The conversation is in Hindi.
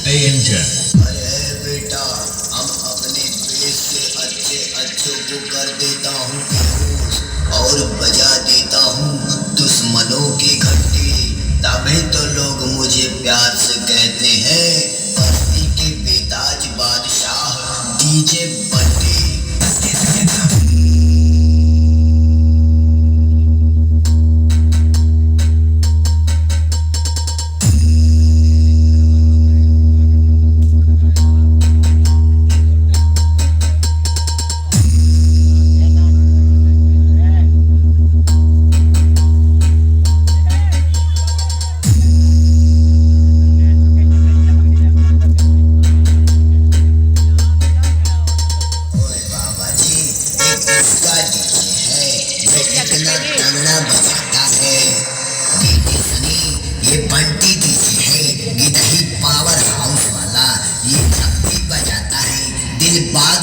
enter. अरे बेटा, हम अपने पेट से अच्छे अच्छों को कर देता हूँ बेहोश और बजा देता हूँ दुश्मनों की घंटी। तभी तो लोग मुझे प्यार से कहते हैं बस्ती के बेताज बादशाह डीजे बंटी। इसका डीजे है जो इतना तगड़ा बजाता है। डीजे सनी, ये बंटी डीजे है, गिदही पावर हाउस वाला। ये जब भी बजाता है दिल बाग